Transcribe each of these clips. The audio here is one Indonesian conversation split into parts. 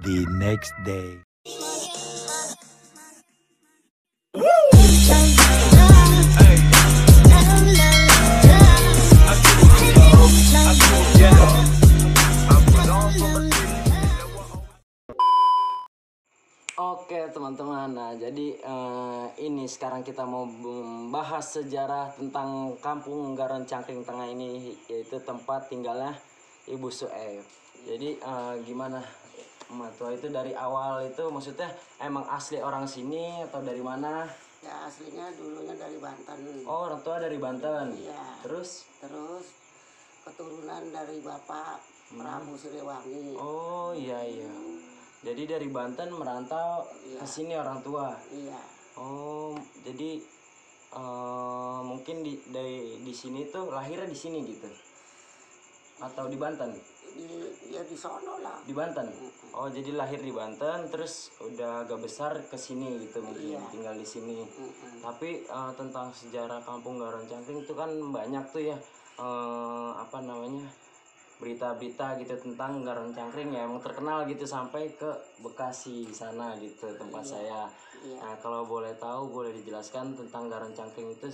the next day. Oke teman-teman, nah jadi ini sekarang kita mau membahas sejarah tentang Kampung Garon Cangkring Tengah ini, yaitu tempat tinggalnya Ibu Sueb. Jadi gimana Mbak Tua, itu dari awal itu maksudnya emang asli orang sini atau dari mana? Ya aslinya dulunya dari Banten. Oh, orang tua dari Banten. Iya. Terus Keturunan dari Bapak Prabu Siliwangi. oh iya. Jadi dari Banten merantau ke sini orang tua. Iya. Oh, jadi mungkin di sini tuh lahirnya di sini gitu, atau di Banten? Di sono lah. Di Banten. Oh, jadi lahir di Banten, terus udah agak besar ke sini gitu mungkin, tinggal di sini. Tapi tentang sejarah Kampung Garon Cangkring itu kan banyak tuh ya, apa namanya, berita-berita gitu tentang Garon Cangkring ya, emang terkenal gitu sampai ke Bekasi sana gitu tempat saya. Nah, kalau boleh tahu boleh dijelaskan tentang Garon Cangkring itu,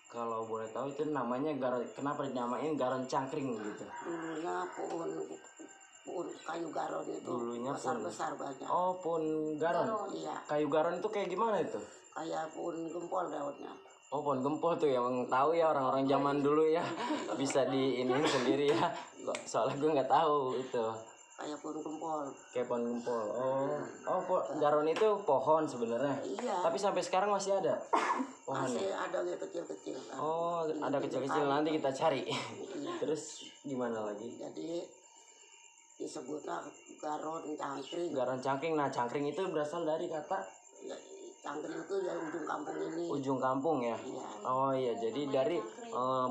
kalau boleh tahu itu namanya Garon, kenapa dinamain Garon Cangkring gitu? Dulunya pohon kayu garon itu Dulunya besar banyak. Oh, pohon garon. Iya. Kayu garon itu kayak gimana itu? Kayak pohon gempol daunnya. Oh, pohon gempol tuh ya, emang tahu ya orang-orang zaman dulu ya. Bisa diinin sendiri ya. Soalnya gue nggak tahu itu. Kayak pohon gempol. Kayak pohon gempol. Garon itu pohon sebenarnya. Iya. Tapi sampai sekarang masih ada pohonnya. Masih ada yang kecil-kecil. Oh, ada kecil-kecil, nanti kita cari. Terus gimana lagi? Jadi disebutlah Garon Cangkring. Garon Cangkring. Nah, cangkring itu berasal dari kata Ya, cangkring itu ya ujung kampung ini. Ujung kampung ya. Iya. Oh iya, jadi dari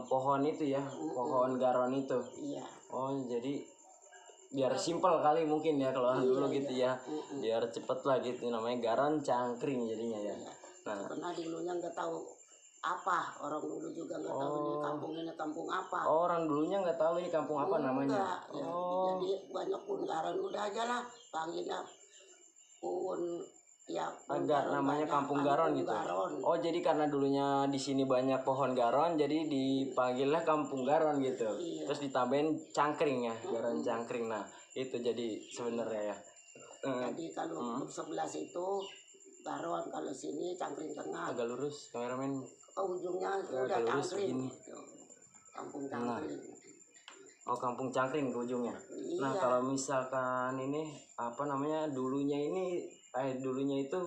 pohon itu ya, pohon garon itu. Iya. Oh, jadi biar simpel kali mungkin ya kalau orang dulu gitu ya, biar cepet lah gitu, namanya Garon Cangkring jadinya ya. Nah, karena dulunya nggak tahu apa, orang dulu juga nggak tahu ini kampung apa. Oh, orang dulunya nggak tahu ini kampung apa namanya. Ya, jadi banyak pohon garon, udah aja lah panggilnya pohon ya. Agak namanya Kampung Garon gitu. Garon. Oh, jadi karena dulunya di sini banyak pohon garon, jadi dipanggilnya Kampung Garon gitu. Iya. Terus ditambahin cangkring ya, Garon Cangkring. Nah, itu jadi sebenarnya ya. Jadi kalau sebelah situ garon, kalau sini cangkring tengah. Agak lurus kameramen. Ke ujungnya udah cangkring. Kampung Cangkring. Oh, Kampung Cangkring ke ujungnya. Iya. Nah, kalau misalkan ini apa namanya, dulunya itu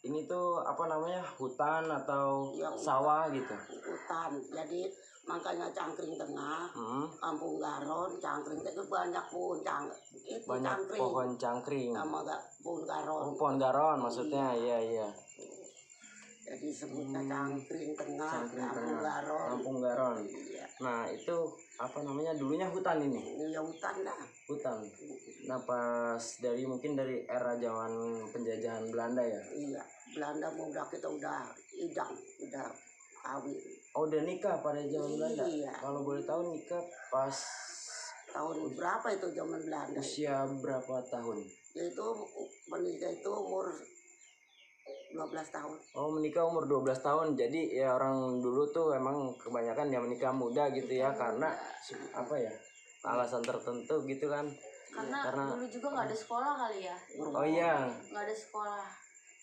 ini tuh apa namanya, hutan atau ya, sawah gitu. Hutan. Jadi makanya Cangkring Tengah, Kampung Garon, Cangkring itu banyak pohon itu banyak cangkring. Pohon cangkring. Nama pohon garon. Oh, pohon garon maksudnya. Iya. Jadi sebutnya Cangkring Tengah, Kampung Garon. Kampung Garon. Iya. Nah, itu apa namanya, dulunya hutan ini. Ya hutan dah. Hutan. Nah, pas mungkin dari era zaman penjajahan Belanda ya. Iya. Belanda kita udah idang, udah kawin. Oh, udah nikah pada zaman Belanda. Iya. Kalau boleh tahu nikah pas tahun berapa itu zaman Belanda? Usia berapa tahun? Yaitu menikah itu umur 12 tahun. Oh, menikah umur 12 tahun. Jadi ya orang dulu tuh emang kebanyakan yang menikah muda gitu ya, karena apa ya, alasan tertentu gitu kan. Karena dulu juga nggak ada sekolah kali ya. Oh iya, Nggak ada sekolah.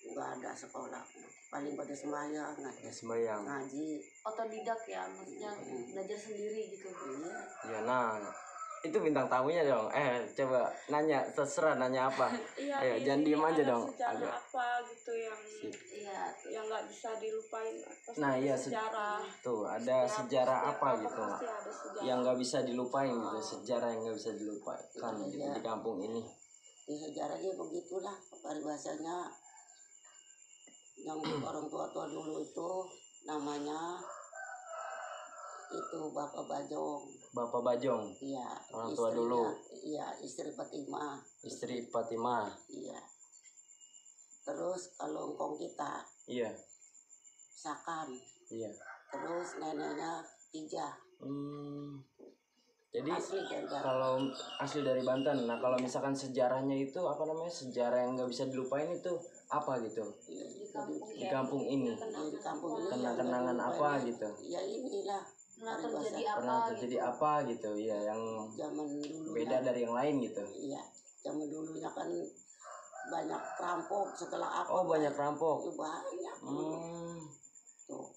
Nggak ada sekolah, paling pada sembahyang, sembahyang, ngaji. Otodidak ya, maksudnya belajar sendiri gitu. Iya. Nah, itu bintang tamunya dong. Coba nanya, terserah nanya apa. Ayo, jangan diem aja dong. Sejarah apa gitu yang nggak bisa dilupain. Nah, iya, sejarah. Tuh ada sejarah apa gitu, pasti ada sejarah. yang nggak bisa dilupain gitu, sejarah yang nggak bisa dilupakan gitu di kampung ini. Di sejarahnya begitulah peribahasanya. Yang orang tua dulu itu namanya itu Bapak Bajong. Bapak Bajong. Iya. Orang tua dulu. Iya, istri Fatimah. Istri Fatimah. Iya. Terus kalau engkong kita. Iya. Sakan. Iya. Terus neneknya Tijah. Jadi asli dari Banten. kalau asli dari Banten. Nah kalau misalkan sejarahnya itu apa namanya, sejarah yang nggak bisa dilupain itu apa gitu Iya, di kampung ini? di kampung ini Kenang-kenangan apa gitu? ya inilah Pernah hari terjadi biasa. Pernah apa terjadi gitu. apa gitu ya yang Zaman dulu beda dari yang lain gitu? iya, zaman dulunya kan banyak perampok setelah apa. Oh banyak rampok. Itu banyak Hmm, tuh.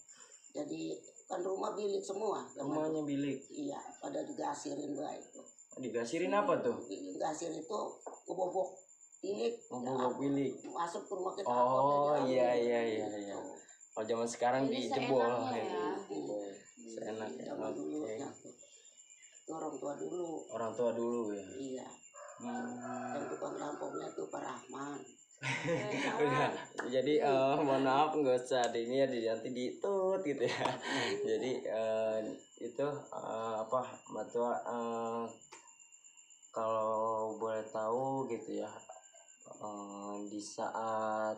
Jadi kan rumah bilik semua. rumahnya bilik. Iya, pada digasirin baik tuh. Digasirin apa tuh? Digasir itu kebobok bilik. Membobok bilik. Masuk ke rumah kita. Oh apa aja, iya gitu. iya iya iya. Kalau zaman sekarang Jadi dijebol seenaknya ya. ya. Seenaknya. Zaman dulu Oke. ya. Itu orang tua dulu. Orang tua dulu ya. Iya. Hmm. Dan tukang rampoknya itu Pak Rahman. Udah, jadi mohon maaf nggak usah di ini ya nanti ditut gitu ya. Jadi itu apa Matua kalau boleh tahu gitu ya, di saat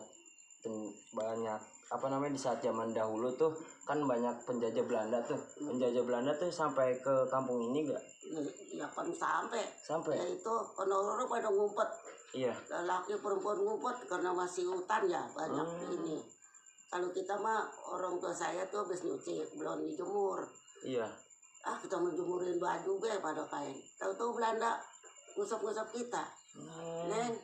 banyak apa namanya, di saat zaman dahulu tuh kan banyak penjajah Belanda tuh. Penjajah Belanda tuh sampai ke kampung ini nggak? Ya kan sampai. Sampai. Ya itu orang-orang pada ngumpet. Iya. Laki perempuan ngumpet karena masih hutan ya banyak ini. Kalau kita mah orang tua saya tuh habis nyuci belum dijemur. Iya. Kita menjemurin baju be pada kain. Tahu-tahu Belanda ngusap-ngusap kita. Neng,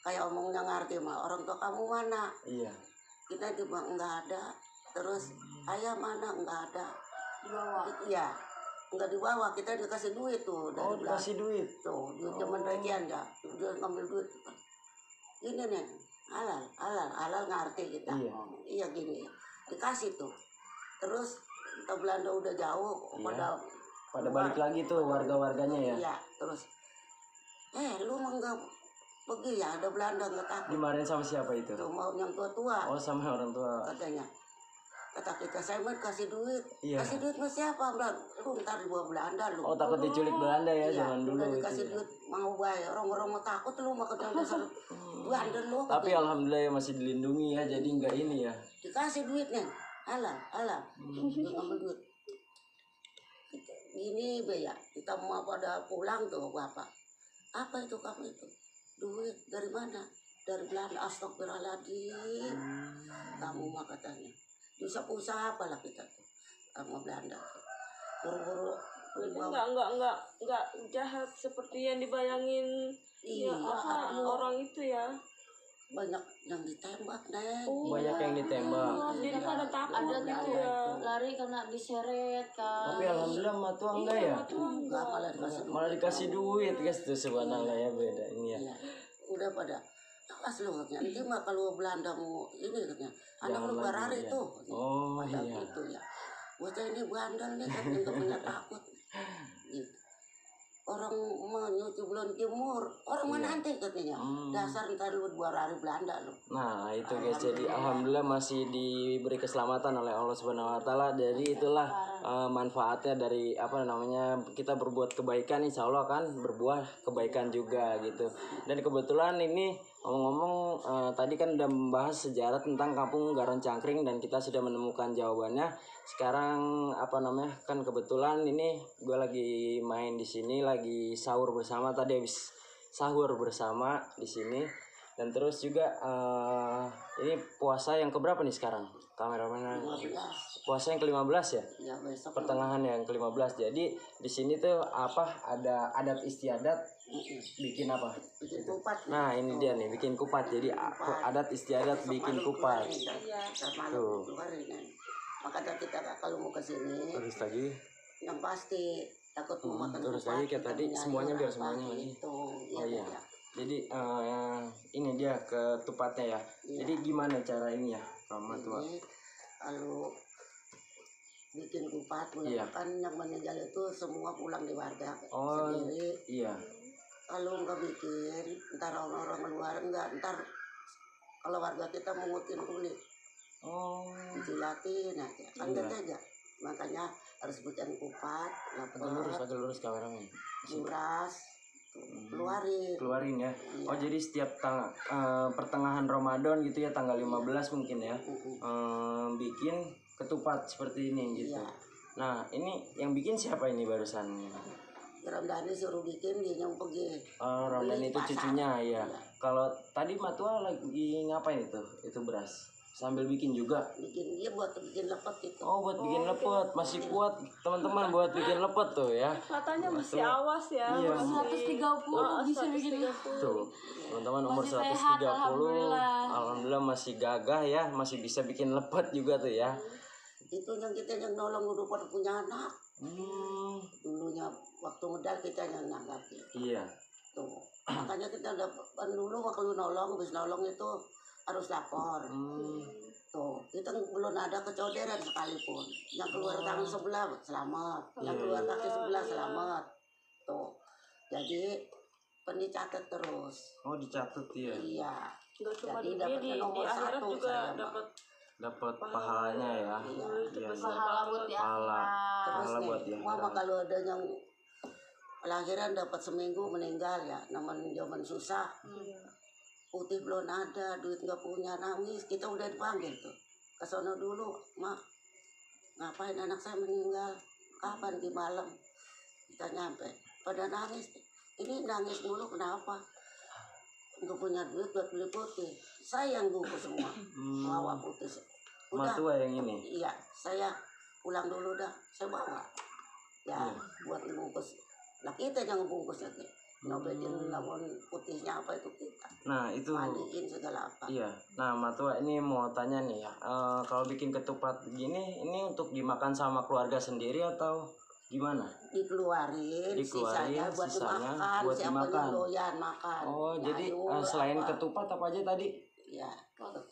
kayak omongnya ngerti mah orang tua kamu mana? Iya. Kita juga enggak ada. Terus ayah mana? Enggak ada. Dibawa. Iya, enggak dibawa, kita dikasih duit tuh dari Oh dikasih duit. tuh duit zaman rekian ya, dia ngambil duit. Ini nih, halal ngerti kita. Iya. Iya gini, dikasih tuh. Terus kita Belanda udah jauh, Iya. Pada keluar. balik lagi tuh warga-warganya ya. Iya, terus lu mah enggak pergi ya, ada Belanda enggak takut. Dimarahin sama siapa itu? Tuh mau yang tua-tua Oh sama orang tua. katanya. Kata kita, saya mah kasih duit. Iya. Kasih duit sama siapa? Bilang, lu ntar dibawa Belanda lu. Oh takut diculik Belanda ya Iya, zaman dulu udah itu. dikasih Ya. duit mau bayar. Orang-orang mau takut lu mah ketemu dasar Belanda lu. Tapi katanya. alhamdulillah ya masih dilindungi ya, jadi nggak ini ya. Dikasih duitnya. Halal. Dia ngambil duit. Gini be ya, kita mau pada pulang tuh bapak. Apa itu kamu itu? Duit dari mana? Dari Belanda. Astagfirullahaladzim. Kamu mah katanya. Usaha apa lah kita tuh sama Belanda tuh. Buru-buru Jadi bawa. nggak jahat seperti yang dibayangin Iya, orang itu ya. banyak yang ditembak Neng. Banyak yang ditembak. Jadi pada takut Ada gitu tuh ya. lari kena diseret kan. Tapi alhamdulillah matua enggak ya. Enggak malah dikasih duit. Malah dikasih duit guys tuh subhanallah ya, beda ini ya. Iya. Udah pada awas lu katanya. Nanti mah kalau Belanda mau ini katanya. Anak Jangan lu lagi, barari ya. tuh. Oh Ada iya. gitu ya. Bocah ini bandel nih katanya nggak punya takut. Gitu. Orang mau nyuci belum jemur, orang mana nanti katanya. Dasar ntar lu 2 hari Belanda lu. Nah itu guys, jadi alhamdulillah masih diberi keselamatan oleh Allah Subhanahu Wa Taala. Jadi itulah manfaatnya dari apa namanya, kita berbuat kebaikan, insya Allah kan berbuah kebaikan juga gitu. Dan kebetulan ini ngomong-ngomong tadi kan udah membahas sejarah tentang Kampung Garon Cangkring dan kita sudah menemukan jawabannya. Sekarang apa namanya, kan kebetulan ini gue lagi main di sini, lagi sahur bersama, tadi habis sahur bersama di sini. Dan terus juga ini puasa yang keberapa nih sekarang? Kameramen puasa yang ke-15 ya? Ya besok. Pertengahan yang ke-15. Jadi di sini tuh apa, ada adat istiadat bikin apa? Bikin kupat. Nah, ini dia nih bikin kupat. Jadi adat istiadat bikin kupat. Iya. Malu keluarin. Makanya kita kalau mau ke sini Terus lagi. yang pasti takut mau makan Terus kupat, lagi kayak kita tadi punya semuanya ayam biar apa semuanya lagi. gitu. Oh iya. Ya. Jadi ini dia ketupatnya ya. Iya. Jadi gimana cara ini ya, Mama tua? Jadi kalau bikin kupat, Iya. kan yang meninggal itu semua pulang di warga Oh. sendiri. Iya. Kalau nggak bikin, ntar orang-orang luar enggak, ntar kalau warga kita mengutin kulit, Oh. dijilatin aja, kan Iya. nggak tega. Makanya harus bikin kupat, Agak lurus kameramen. buras, keluarin. Keluarin ya. Iya. Oh jadi setiap pertengahan Ramadan gitu ya, tanggal 15 mungkin ya, bikin ketupat seperti ini gitu. Iya. Nah ini yang bikin siapa ini barusan? Ramdhani suruh bikin, dia yang pergi. Ramdhani itu Pasar. cucunya ya. Iya. Kalau tadi Matua lagi ngapain itu? Itu beras. Sambil bikin juga. Bikin dia buat bikin lepet gitu. Oh, buat bikin lepet. Masih kuat teman-teman buat bikin lepet tuh ya. Katanya masih awas ya. Iya. Masih 130 bisa bikin. Tuh, teman-teman umur Masih 130 sehat, alhamdulillah. alhamdulillah masih gagah ya, masih bisa bikin lepet juga tuh ya. Itu yang kita yang nolong udah pada punya anak. Dulunya waktu modal kita yang nanggapi. Iya. Tuh. Makanya kita dapat dulu waktu nolong, habis nolong itu harus lapor. Tuh, kita belum ada kecoderan sekalipun. Yang keluar tangan sebelah selamat, yang keluar kaki sebelah selamat. Tuh. Jadi pendicatat terus. Oh, dicatat ya. Iya. Nggak cuma Jadi di dapatnya nomor akhirat 1 juga saya, Mbak. dapat Dapat pahalanya ya. Iya. Iya. Pahala buat di Pahala. akhirat. Terus Pahala buat nih, yang mama kalau ada yang lahiran dapat seminggu meninggal ya, namanya zaman susah. Putih belum ada, duit nggak punya, nangis. Kita udah dipanggil tuh. Ke sono dulu, Mak. Ngapain anak saya meninggal? Kapan di malam? Kita nyampe. Pada nangis. Ini nangis mulu kenapa? Nggak punya duit buat beli putih. Saya yang bungkus semua. Bawa putih. Udah. Matua yang ini. Iya, saya pulang dulu dah. Saya bawa. Ya, buat bungkus. Lah kita yang ngebungkus lagi. Nyobetin lamun putihnya apa itu kita. Nah, itu. Mandiin segala apa. Iya. Nah, Matua ini mau tanya nih ya. Kalau bikin ketupat gini, ini untuk dimakan sama keluarga sendiri atau gimana? Dikeluarin sisanya buat dimakan. buat Siapa dimakan. yang doyan makan. Oh, jadi Sayur, selain apa. ketupat apa aja tadi? Ya,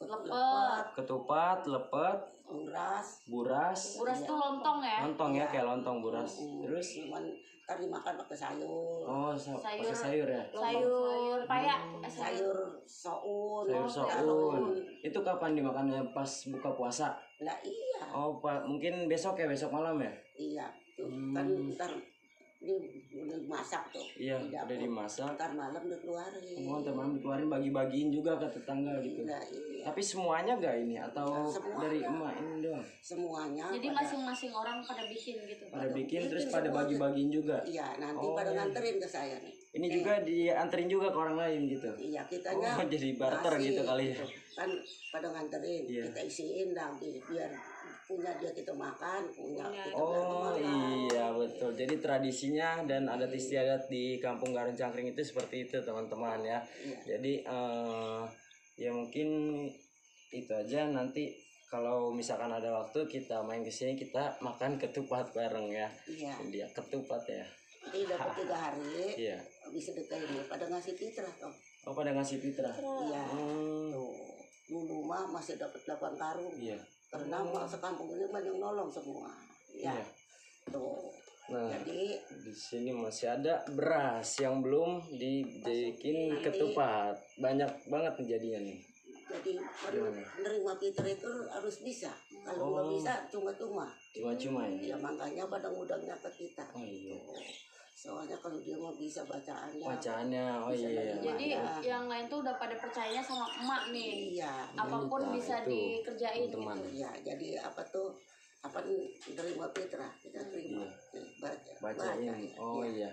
Lepet. Ketupat, lepet, beras. buras, Buras tuh lontong ya. lontong ya, kayak lontong buras. Terus Cuman ntar dimakan pakai sayur. oh, pakai sayur ya. Sayur paya. Sayur soun. Sayur soun. Itu kapan dimakannya? Pas buka puasa? Lah iya. Oh, mungkin besok ya, besok malam ya? Iya. Tuh, kan ntar ini udah masak tuh. Iya, Di dapur. udah dimasak. Ntar malam dikeluarin. Oh, ntar malam dikeluarin bagi-bagiin juga ke tetangga gitu. Nah, iya. Tapi semuanya gak ini atau Semuanya. dari emak ini doang? Semuanya. Jadi pada- masing-masing orang pada bikin gitu. Pada bikin terus bikin pada semua bagi-bagiin juga. Iya, nanti Oh, pada iya. nganterin ke saya nih. Ini juga dianterin juga ke orang lain gitu. Iya, kitanya. Oh, jadi barter ngasih, gitu kali ya. gitu. Kan pada nganterin, Iya. kita isiin dah biar punya dia kita makan, punya kita Oh makan. iya betul. Jadi tradisinya dan adat istiadat di Kampung Garon Cangkring itu seperti itu teman-teman ya. Iya. Jadi ya mungkin itu aja, nanti kalau misalkan ada waktu kita main ke sini, kita makan ketupat bareng ya. Iya. Dia ketupat ya. Jadi dapat 3 hari, Iya. bisa sedekahin pada ngasih fitrah toh. Oh, pada ngasih fitrah. Iya. Hmm, Tuh. Dulu mah masih dapat 8 karung. iya. Karena mah sekampung ini mah yang nolong semua. Ya. Iya. Tuh. Nah, Jadi di sini masih ada beras yang belum dibikin ketupat. Banyak banget kejadian nih. jadi menerima fitrah itu harus bisa. Kalau nggak Oh. bisa cuma-cuma. Cuma-cuma ya. Ya makanya pada ngundangnya ke kita. Oh iya. Soalnya kalau dia mau bisa bacaannya. Bacaannya, oh Bisa iya. dari Jadi mana. yang lain tuh udah pada percayanya sama emak nih. Iya. Apapun Nah, bisa itu, dikerjain teman-teman. gitu. Iya. Jadi apa tuh? Apa menerima fitrah kita terima. Iya. Baca. Bacain. Oh iya.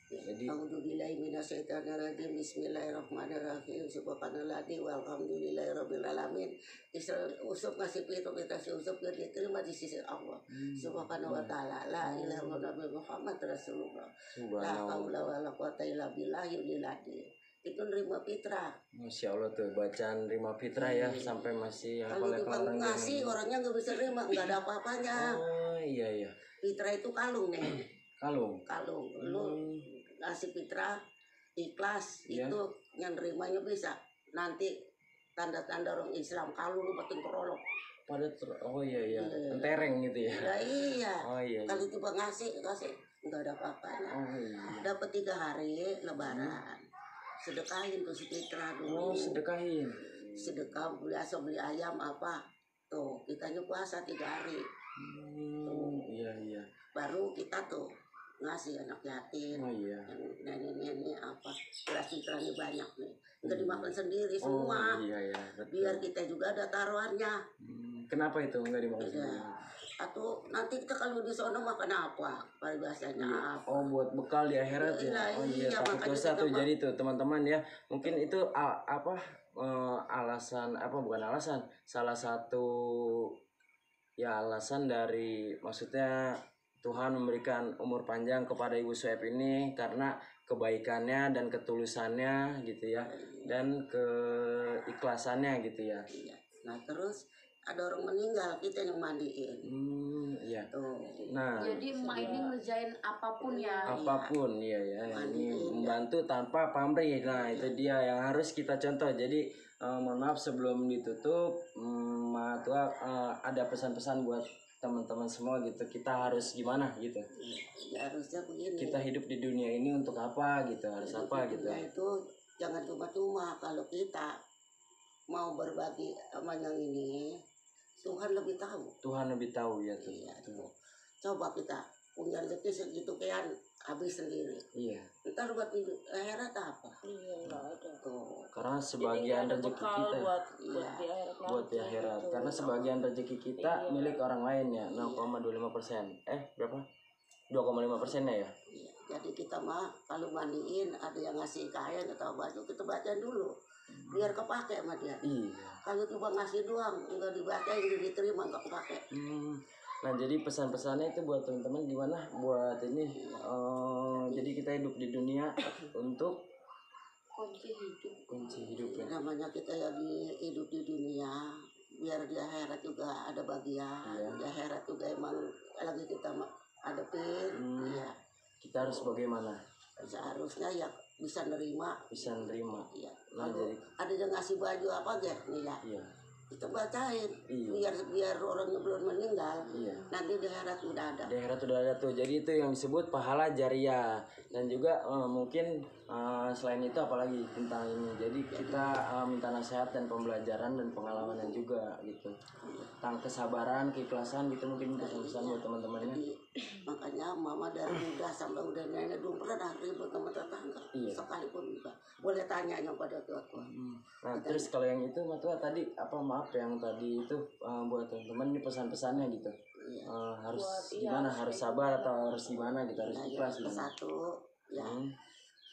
Jadi A'udzubillahi minasyaitonirrajim. Bismillahirrahmanirrahim. Subhanalladzi walhamdulillahirabbil alamin. Israel usuk ngasih fitrah si usuk biar diterima di sisi Allah. Subhanahu wa ta'ala. La ilaha illallah Muhammad Rasulullah. La subhanallah. haula wala quwata illa billah yuliladi. Itu nerima fitrah. Masya Allah tuh bacaan rima fitrah ya, sampai masih Kalau hafal dipanggil orang ngasih orangnya nggak bisa nerima, nggak ada apa-apanya. Oh iya iya. Fitrah itu kalung nih, Kalung. kalung. Lu ngasih fitrah ikhlas Iya. itu yang nerimanya bisa. Nanti tanda-tanda orang Islam kalung lu batin kerolok. Oh iya iya. Iya. Entereng gitu ya. Ya iya. Oh iya. Iya. Kalau tiba ngasih nggak ada apa-apanya. Oh iya. Dapat 3 hari Lebaran. Sedekahin tuh si fitrah Oh dulu. sedekahin. Sedekah biasa beli ayam apa. Tuh kitanya puasa 3 hari. Iya iya. Baru kita tuh ngasih anak yatim. Oh iya. Yang nenek-nenek apa. Beras fitrahnya banyak nih. Nggak dimakan sendiri semua. Oh iya iya. Betul. Biar kita juga ada taruhannya. Kenapa itu nggak dimakan Iya. sendiri? Atau nanti kita kalau di sana makan apa? Biasanya apa? Oh, buat bekal di akhirat ya. Iya, Oh iya, iya, takut makanya dosa kita tuh. Jadi tuh teman-teman ya, mungkin itu alasan apa, bukan alasan, salah satu ya alasan dari, maksudnya Tuhan memberikan umur panjang kepada Ibu Suep ini karena kebaikannya dan ketulusannya gitu ya, dan keikhlasannya gitu ya. Iya. Nah terus ada orang meninggal, kita yang mandiin. Iya. Tuh. Nah, Jadi emak ini ngerjain apapun ya. apapun iya ya, ini Mandiin, membantu tanpa pamrih. Nah itu dia yang harus kita contoh. Jadi mohon maaf sebelum ditutup, Matua ada pesan-pesan buat teman-teman semua gitu. Kita harus gimana gitu, Ya harusnya begini. kita hidup di dunia ini untuk apa gitu, harus apa gitu. Nah itu jangan cuma-cuma, kalau kita mau berbagi sama yang ini, Tuhan lebih tahu. Tuhan lebih tahu ya tuh. Iya, tuh. Coba kita punya rezeki segitu kayak habis sendiri. Iya. Ntar buat hidup akhirat apa? Iya, nggak ada. Tuh. Karena Jadi sebagian nggak ada rezeki bekal kita buat Iya. di akhirat buat di nanti, akhirat, gitu. karena sebagian rezeki kita Iya. milik orang lain ya, 0,25%. Berapa? 2,5% ya. Iya. Jadi kita mah kalau mandiin ada yang ngasih kain atau baju, kita bacain dulu biar kepake sama dia. Iya. Kalau cuma ngasih doang nggak dibacain, nggak diterima, nggak kepake. Nah jadi pesan-pesannya itu buat teman-teman gimana buat ini, jadi kita hidup di dunia untuk kunci hidup ya. Namanya kita ya hidup di dunia, biar di akhirat juga ada bagian. Iya. Di akhirat juga emang lagi kita hadapin. Iya. Kita harus bagaimana Seharusnya ya bisa nerima. bisa nerima. Iya. Nah Kalau jadi ada yang ngasih baju apa aja nih ya, iya kita bacain. Iya. Biar orang yang belum meninggal iya nanti di akhirat udah ada. di akhirat udah ada tuh. Jadi itu yang disebut pahala jariah. Dan juga mungkin selain itu apalagi tentang ini, jadi kita minta nasihat dan pembelajaran dan pengalaman juga gitu, tentang kesabaran, keikhlasan gitu, mungkin pesan-pesan buat teman-teman ya. Jadi makanya mama dari muda sampai udah nenek belum pernah ribut sama tetangga. Iya. Sekalipun juga boleh tanya yang pada tua-tua. Nah terus kalau yang itu Matua tadi apa, maaf yang tadi itu buat teman-teman ini pesan-pesannya gitu. Iya. Harus Iya, gimana, harus harus sabar atau harus gimana gitu, harus Nah, ikhlas yang gitu. satu ya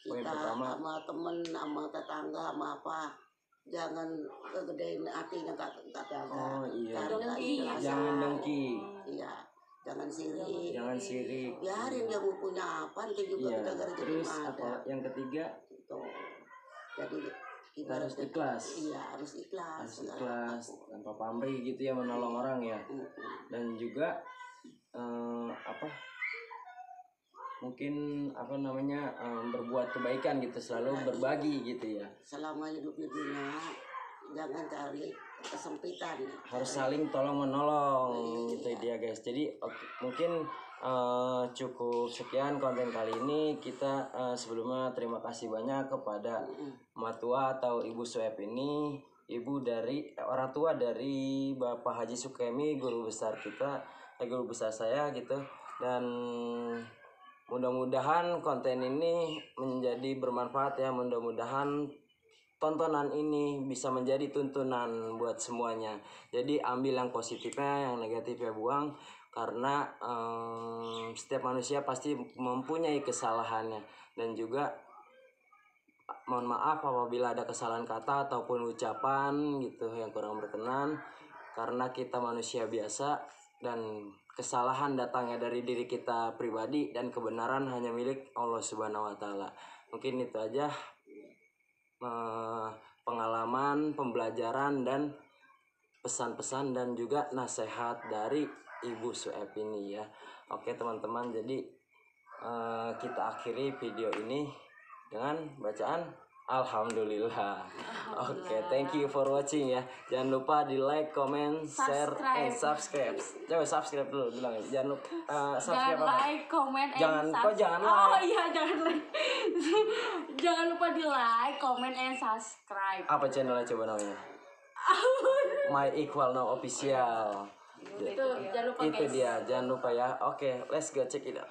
Poin kita pertama, sama temen sama tetangga sama apa, jangan kegedein hatinya kagak. oh iya, Jangan ikhlas. jangan dengki, Iya. Jangan sirik. jangan sirik. Biarin dia mau punya apa, nanti juga Iya. kita gak rezeki Terus ada. apa yang ketiga, Gitu. Jadi kita harus ikhlas. Iya, harus ikhlas. Harus ikhlas tanpa pamrih gitu ya, menolong orang ya. Dan juga mungkin berbuat kebaikan gitu, selalu berbagi gitu ya. Selama hidup di dunia jangan cari kesempitan. Harus saling tolong menolong gitu dia guys. Jadi mungkin cukup sekian konten kali ini. Kita sebelumnya terima kasih banyak kepada Matua atau Ibu Suep ini, ibu dari orang tua dari Bapak Haji Sukemi, guru besar kita, guru besar saya gitu. Dan mudah-mudahan konten ini menjadi bermanfaat ya. Mudah-mudahan tontonan ini bisa menjadi tuntunan buat semuanya. Jadi ambil yang positifnya, yang negatifnya buang. Karena setiap manusia pasti mempunyai kesalahannya. Dan juga mohon maaf apabila ada kesalahan kata ataupun ucapan gitu yang kurang berkenan. Karena kita manusia biasa dan kesalahan datangnya dari diri kita pribadi, dan kebenaran hanya milik Allah Subhanahu wa Ta'ala. Mungkin itu aja pengalaman, pembelajaran, dan pesan-pesan dan juga nasihat dari Ibu Suep ini ya. Oke teman-teman, jadi kita akhiri video ini dengan bacaan Alhamdulillah. Oke, thank you for watching ya. Jangan lupa di like, comment, share, and subscribe. Coba subscribe dulu bilang ya. Jangan lupa subscribe Jangan apa? like, comment, and Jangan subscribe. like. Oh iya, jangan like. Jangan lupa di like, comment, and subscribe. Apa channelnya coba namanya? My Equal Now Official. Itu jangan lupa Itu guys. dia, jangan lupa ya. Oke, let's go check it out.